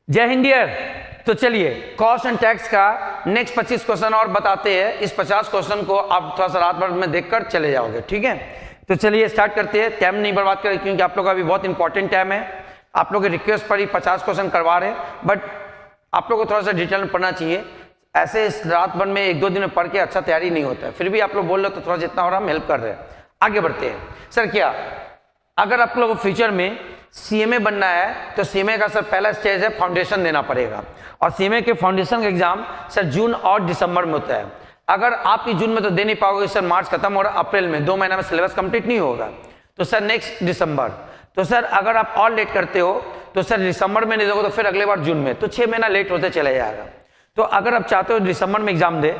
जय हिंद डियर। तो चलिए कॉस्ट एंड टैक्स का नेक्स्ट 25 क्वेश्चन और बताते हैं। इस 50 क्वेश्चन को आप थोड़ा सा रात भर में देखकर चले जाओगे, ठीक है। तो चलिए स्टार्ट करते हैं, टाइम नहीं बर्बाद करें क्योंकि आप लोग का भी बहुत इंपॉर्टेंट टाइम है। आप लोग के रिक्वेस्ट पर ही 50 क्वेश्चन करवा रहे हैं, बट आप लोग को थोड़ा सा डिटेल में पढ़ना चाहिए। ऐसे इस रात भर में 1-2 दिन में पढ़ के अच्छा तैयारी नहीं होता है। फिर भी आप लोग बोल रहे हो तो थोड़ा जितना हो रहा हम हेल्प कर रहे हैं। आगे बढ़ते हैं। सर क्या अगर आप लोग फ्यूचर में सीएमए बनना है तो सीएमए का सर पहला स्टेज है फाउंडेशन देना पड़ेगा, और सीएमए के फाउंडेशन का एग्जाम सर जून और दिसंबर में होता है। अगर आप जून में तो दे नहीं पाओगे, सर मार्च खत्म हो रहा है, अप्रैल में 2 महीना में सिलेबस कंप्लीट नहीं होगा, तो सर नेक्स्ट दिसंबर। तो सर अगर आप और लेट करते हो तो सर दिसंबर में नहीं दोगे तो फिर अगले बार जून में, तो 6 महीना लेट होते चले जाएगा। तो अगर आप चाहते हो दिसंबर में एग्जाम दे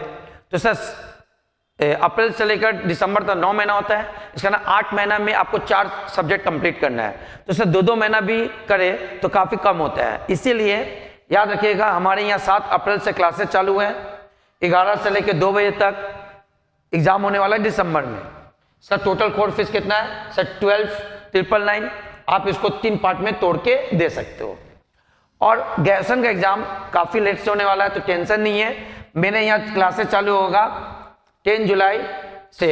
तो सर अप्रैल से लेकर दिसंबर तक 9 महीना होता है। इसका ना 8 महीना में आपको 4 सब्जेक्ट कंप्लीट करना है, तो सर 2-2 महीना भी करे तो काफ़ी कम होता है। इसीलिए याद रखिएगा हमारे यहाँ 7 अप्रैल से क्लासेस चालू हैं, 11 से लेकर 2 बजे तक एग्जाम होने वाला है दिसंबर में। सर टोटल कोर्स फीस कितना है सर 12,999। आप इसको 3 पार्ट में तोड़ के दे सकते हो। और ग्रेजुएशन का एग्जाम काफ़ी लेट से होने वाला है, तो टेंशन नहीं है। मेरे यहाँ क्लासेस चालू होगा 10 जुलाई से।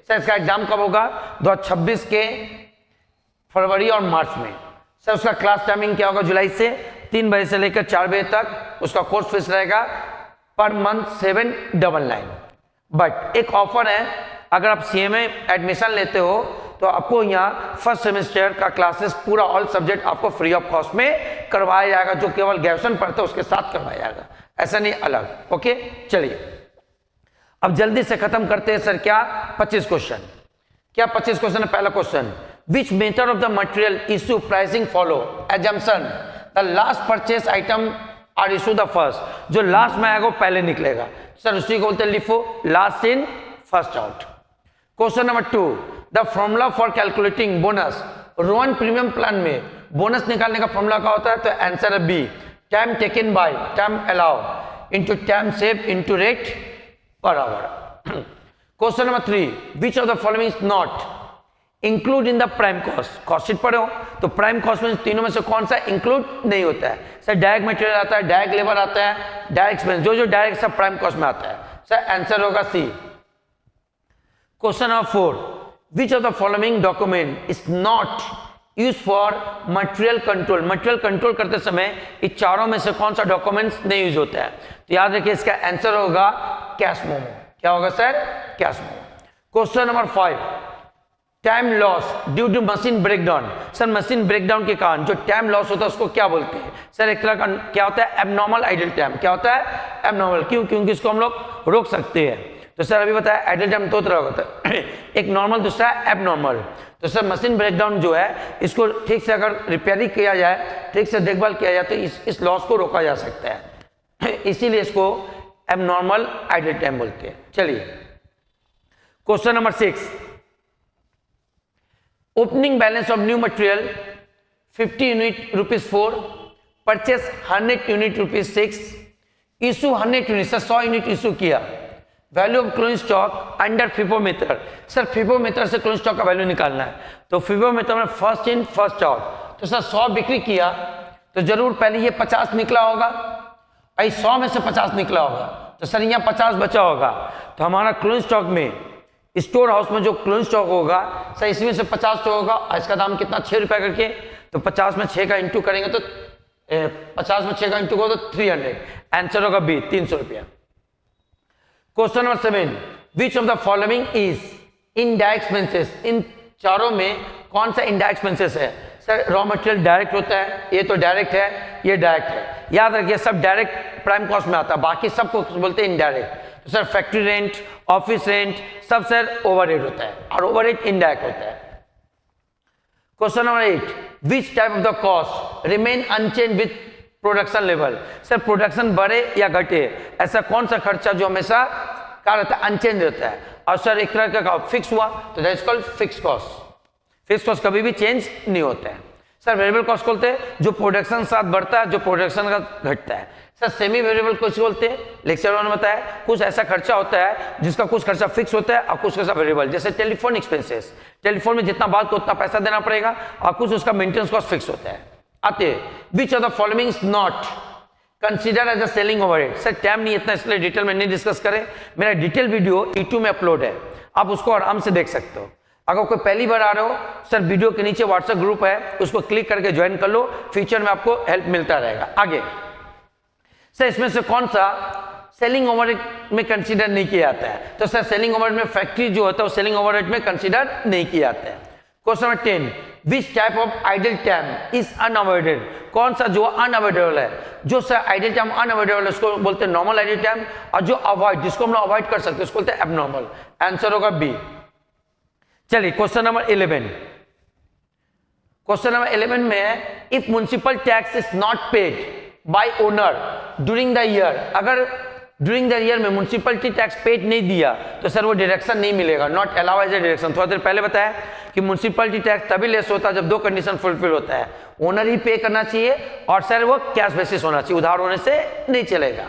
सर इसका एग्जाम कब होगा 2026 के फरवरी और मार्च में। सर उसका क्लास टाइमिंग क्या होगा जुलाई से 3 बजे से लेकर 4 बजे तक। उसका कोर्स फीस रहेगा पर मंथ 799। बट एक ऑफर है, अगर आप सीएमए एडमिशन लेते हो तो आपको यहाँ फर्स्ट सेमेस्टर का क्लासेस पूरा ऑल सब्जेक्ट आपको फ्री ऑफ कॉस्ट में करवाया जाएगा। जो केवल ग्रेजुएशन पढ़ते हैं उसके साथ करवाया जाएगा, ऐसा नहीं अलग। ओके चलिए अब जल्दी से खत्म करते हैं। सर क्या 25 क्वेश्चन, क्या 25 क्वेश्चन है। पहला question, which method of the material issue pricing follow assumption the last purchase item are issue the first. जो लास्ट में आएगा वो पहले निकलेगा, सर उसी को बोलते हैं LIFO, last in first out. Question number 2, the formula for calculating bonus Rowan premium plan में बोनस निकालने का फॉर्मूला क्या होता है, तो आंसर है B, time taken by time allow into time save into rate per hour. Question number 3, which of the following is not include in the prime cost. Cost sheet पढ़े हो तो प्राइम कॉस्ट में तीनों में से कौन सा इंक्लूड नहीं होता है। सर डायरेक्ट मटेरियल आता है, डायरेक्ट लेबर आता है, डायरेक्ट एक्सपेंस, जो डायरेक्ट सब प्राइम कॉस्ट में आता है। सर आंसर होगा C. Question number 4, which of the following document is not use for material control. Material control करते समय इस चारों में से कौन सा डॉक्यूमेंट्स नहीं यूज होता है, तो याद रखिए इसका आंसर होगा कैश मेमो। क्या होगा sir, cash memo. Question number 5, time loss due to machine breakdown. Sir machine breakdown के कारण जो टाइम लॉस होता है उसको क्या बोलते हैं। सर एक तरह का क्या होता है, एबनॉर्मल आइडल टाइम। क्या होता है, एबनॉर्मल। क्यों, क्योंकि इसको हम लोग रोक सकते हैं। तो सर अभी बताया आइडल टाइम 2 तरह होता है, एक नॉर्मल, दूसरा एबनॉर्मल। तो सर मशीन ब्रेकडाउन जो है इसको ठीक से अगर रिपेयरिंग किया जाए, ठीक से देखभाल किया जाए तो इस लॉस को रोका जा सकता है, इसीलिए इसको एबनॉर्मल आइडल टाइम बोलते हैं। चलिए question number 6, opening balance of new material 50 unit ₹4, purchase 100 unit ₹6, issue 100 unit, sir 100 unit issue किया। Value of closing stock under FIFO method. Sir FIFO method से क्लोजिंग स्टॉक का वैल्यू निकालना है, तो FIFO method में फर्स्ट इन फर्स्ट आउट। तो sir 100 बिक्री किया तो जरूर पहले ये 50 निकला होगा, 100 में से 50 निकला होगा, तो सर यहाँ 50 बचा होगा। तो हमारा क्लोजिंग स्टॉक में स्टोर हाउस में जो क्लोजिंग स्टॉक होगा सर इसमें से 50 तो होगा, इसका दाम कितना 6 रुपये करके, तो 50 में 6 का इंटू करेंगे तो 50 में 6 का इंटू करो तो 300। आंसर होगा बी, 300 रुपया। Question number 7, which of the following is indirect expenses. इन चारों में कौन सा इनडायरेक्ट एक्सपेंसेस है। सर रॉ मटेरियल डायरेक्ट होता है, ये तो डायरेक्ट है, ये डायरेक्ट है। याद रखिए सब डायरेक्ट प्राइम कॉस्ट में आता है, बाकी सबको बोलते हैं इनडायरेक्ट। तो sir factory rent, office rent सब सर ओवरहेड होता है, और ओवरहेड इनडायरेक्ट होता है। Question number 8, which type of the cost remain unchange with production level. Sir production बढ़े या घटे, ऐसा कौन सा खर्चा जो हमेशा क्या रहता है, अनचेंज रहता है। और सर एक तरह का फिक्स हुआ तो that is called fix cost. Fix cost कभी भी चेंज नहीं होता है। सर वेरिएबल कॉस्ट बोलते हैं जो प्रोडक्शन साथ बढ़ता है, जो प्रोडक्शन का घटता है। सर सेमी वेरिएबल कॉस्ट बोलते हैं, लेक्चर वन में बताया कुछ ऐसा खर्चा होता है जिसका कुछ खर्चा फिक्स होता है और कुछ खर्चा वेरिएबल। जैसे टेलीफोन एक्सपेंसेस, टेलीफोन में जितना बात को उतना पैसा देना पड़ेगा, और कुछ उसका मेंटेनेंस कॉस्ट फिक्स होता है। आते which of the following is not consider as a selling overhead. Sir time नहीं इतना इसलिए डिटेल में नहीं डिस्कस करें, मेरा डिटेल वीडियो यूट्यूब में अपलोड है, आप उसको आराम से देख सकते हो। अगर कोई पहली बार आ रहे हो, सर वीडियो के नीचे व्हाट्सएप ग्रुप है, उसको क्लिक करके ज्वाइन कर लो, फ्यूचर में आपको हेल्प मिलता रहेगा। आगे सर इसमें से कौन सा सेलिंग ओवरहेड में कंसीडर नहीं किया जाता है? तो सर सेलिंग ओवरहेड में फैक्ट्री जो होता है वो सेलिंग ओवरहेड में कंसीडर नहीं किया जाता है। Question number 10, which type of idle time is unavoided? कौन सा जो अनअवॉइडेबल है? जो सर आइडल टाइम अनअवॉइडेबल है उसको बोलते हैं नॉर्मल आइडल टाइम, और जो अवॉइड जिसको हम लोग अवॉइड कर सकते हैं उसको बोलते हैं एबनॉर्मल। आंसर होगा बी। चलिए क्वेश्चन नंबर 11। क्वेश्चन नंबर 11 में है if municipal tax is not paid by owner during the year, अगर ड्यूरिंग द ईयर में म्युनिसिपलिटी टैक्स पेड नहीं दिया तो सर वो डिडक्शन नहीं मिलेगा, not allow as a deduction. थोड़ा देर पहले बताया कि म्युनिसिपलिटी टैक्स तभी लेस होता है जब दो कंडीशन फुलफिल होता है, ओनर ही पे करना चाहिए और सर वो कैश बेसिस होना चाहिए, उधार होने से नहीं चलेगा।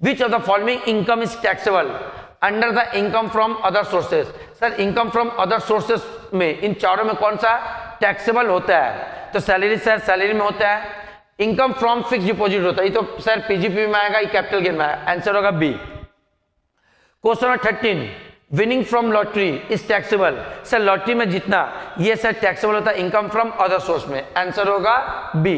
विच of the following income is taxable under the income from other sources? Sir income from other sources में इन चारों में कौन सा टैक्सेबल होता है? तो सैलरी सर सैलरी में होता है, इनकम फ्रॉम फिक्स डिपॉजिट होता है, ये तो सर पीजीपी में आएगा, ये कैपिटल गेन में आएगा। आंसर होगा B. Question number 13, winning from lottery is taxable? Sir lottery में जीतना ये सर टैक्सेबल होता है इनकम फ्रॉम अदर सोर्स में। आंसर होगा B.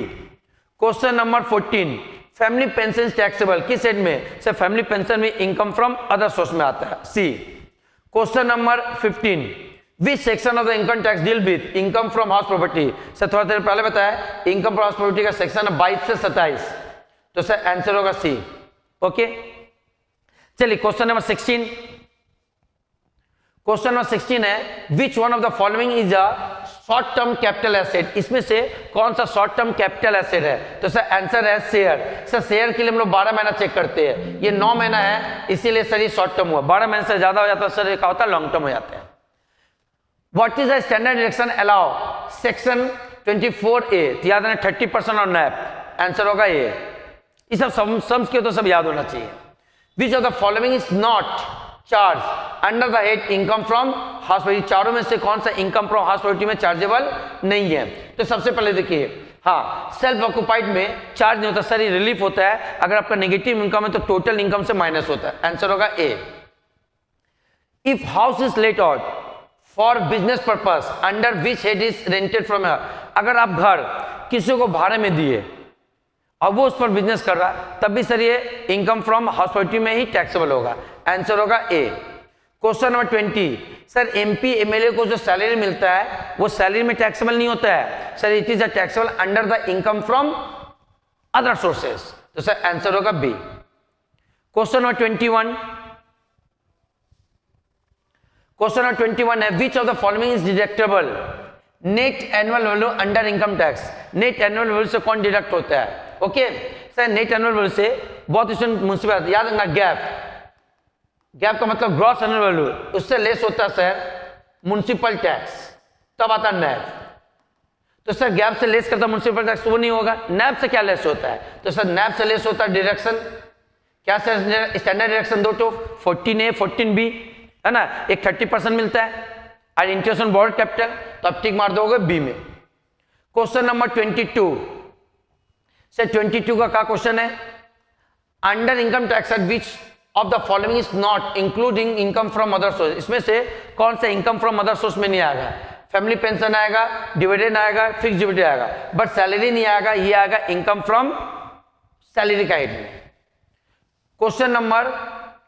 Question number 14, family pension taxable किस सेट में? सर फैमिली पेंशन में इनकम फ्रॉम अदर सोर्स में आता है, C. Question number 15, which section of the income tax deal with income from house property? Sir थोड़ा देर पहले बताया इनकम फ्रॉम हाउस प्रॉपर्टी का सेक्शन है 22 से 27, तो सर आंसर होगा सी। ओके चलिए क्वेश्चन नंबर 16। क्वेश्चन नंबर 16 है which one of the following is a short term capital asset? इसमें से कौन सा शॉर्ट टर्म कैपिटल एसेट है? तो सर आंसर है शेयर। सर शेयर के लिए हम लोग 12 महीना चेक करते हैं, ये 9 महीना है इसीलिए सर ये शॉर्ट टर्म हुआ, 12 महीने से ज्यादा हो जाता है सर ये क्या होता है लॉन्ग टर्म हो जाता है। What is the standard deduction allow? Section 24A, याद है 30% और नैप, आंसर होगा ए। ये सब सम्स के तो सब याद होना चाहिए। विच of the following is not charge under the head income from house property? चारों में से कौन सा इनकम फ्रॉम हाउस प्रॉपर्टी में चार्जेबल नहीं है? तो सबसे पहले देखिए, हाँ सेल्फ ऑक्युपाइड में चार्ज नहीं होता सर, ये रिलीफ होता है, अगर आपका नेगेटिव इनकम है तो टोटल इनकम से माइनस होता है, आंसर होगा A. If house is let out for business purpose under which head is rented from? अगर आप घर किसी को भाड़े में दिए और वो उस पर बिजनेस कर रहा है तब भी सर ये इनकम फ्रॉम हाउस प्रॉपर्टी में ही टैक्सेबल होगा, आंसर होगा A. Question number 20, sir MP MLA को जो सैलरी मिलता है वो सैलरी में टैक्सेबल नहीं होता है sir, it is a taxable under the income from other sources, तो सर आंसर होगा B. Question number 21, question number 21 है which of the following is deductible net annual value under income tax? Net annual value से कौन deduct होता है? Okay sir net annual value से बहुत student मुझसे याद रखना, गैप का मतलब ग्रॉस एनुअल वैल्यू, उससे लेस होता है सर म्युनिसिपल टैक्स, तब आता है नैब। तो सर गैप से लेस करता म्युनिसिपल टैक्स, वो नहीं होगा। नैब से क्या लेस होता है? तो सर नैब से लेस होता है डिडक्शन, क्या सर स्टैंडर्ड डिडक्शन दो तो 14A 14B है ना, एक 30% मिलता है और इंटरेस्ट ऑन बोर्ड कैपिटल, तो आप टिक मार दोगे बी में। क्वेश्चन नंबर 22, सर 22 का क्या क्वेश्चन है? Under income tax at which of the following is not including income from other source? इसमें से कौन सा इनकम फ्रॉम अदर सोर्स में नहीं आएगा? फैमिली पेंशन आएगा, डिविडेंड आएगा, फिक्स डिविडेंड आएगा, बट सैलरी नहीं आएगा, ये आएगा इनकम फ्रॉम सैलरी का हेड में। Question number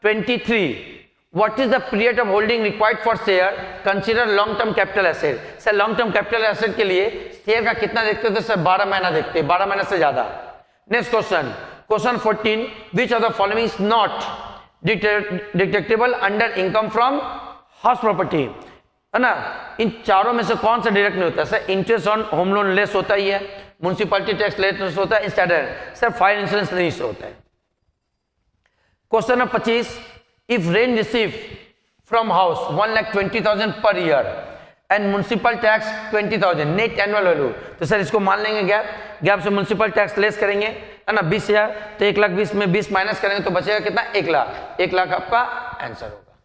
23, what is the period of holding required for share consider long term capital asset? Sir long term capital asset के लिए शेयर का कितना देखते थे? सर 12 महीना देखते हैं, 12 महीने से ज्यादा। Next question, question 14, which of the following is not deductible under income from house property? है ना, इन चारों में से कौन सा डिडक्ट नहीं होता? Sir interest on home loan less होता ही है, म्युनिसिपलिटी टैक्स लेस होता है, स्टैंडर्ड सर फायर इंश्योरेंस नहीं होता है। Question number 25, if rent receive from house 1,20,000 per year and municipal tax 20,000 net annual value, तो सर इसको मान लेंगे गैप से म्युनिसिपल टैक्स लेस करेंगे है ना 20,000, तो 1,20,000 में 20 माइनस करेंगे तो बचेगा कितना? 1 लाख। 1 लाख आपका आंसर होगा।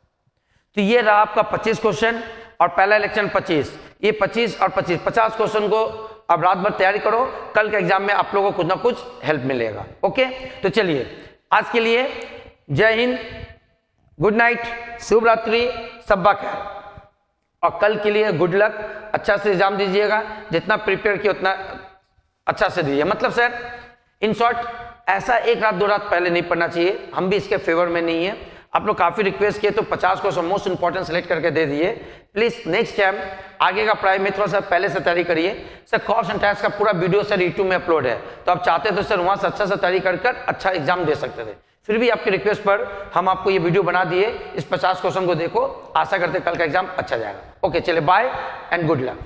तो ये रहा आपका 25 क्वेश्चन और पहला इलेक्शन 25, ये 25 और 25 50 क्वेश्चन को अब रात भर तैयारी करो, कल के एग्जाम में आप लोगों को कुछ ना कुछ हेल्प मिलेगा। ओके, तो चलिए आज के लिए जय हिंद, गुड नाइट, शुभ रात्रि, सब्बा खैर, और कल के लिए गुड लक। अच्छा से एग्जाम दीजिएगा, जितना प्रिपेयर किया उतना अच्छा से दीजिए। मतलब सर इन शॉर्ट ऐसा एक रात 2 रात पहले नहीं पढ़ना चाहिए, हम भी इसके फेवर में नहीं है। आप लोग काफी रिक्वेस्ट किए तो 50 क्वेश्चन मोस्ट इंपॉर्टेंट सेलेक्ट करके दे दिए। प्लीज नेक्स्ट टाइम आगे का पढ़ाई में थोड़ा सा पहले से तैयारी करिए। सर कॉस्ट एंड टैक्स का पूरा वीडियो सर यूट्यूब में अपलोड है, तो आप चाहते तो सर वहां से अच्छा से तैयारी कर अच्छा एग्जाम दे सकते थे। फिर भी आपकी रिक्वेस्ट पर हम आपको ये वीडियो बना दिए। इस 50 क्वेश्चन को देखो, आशा करते कल का एग्जाम अच्छा जाएगा। ओके चलिए, बाय एंड गुड लक।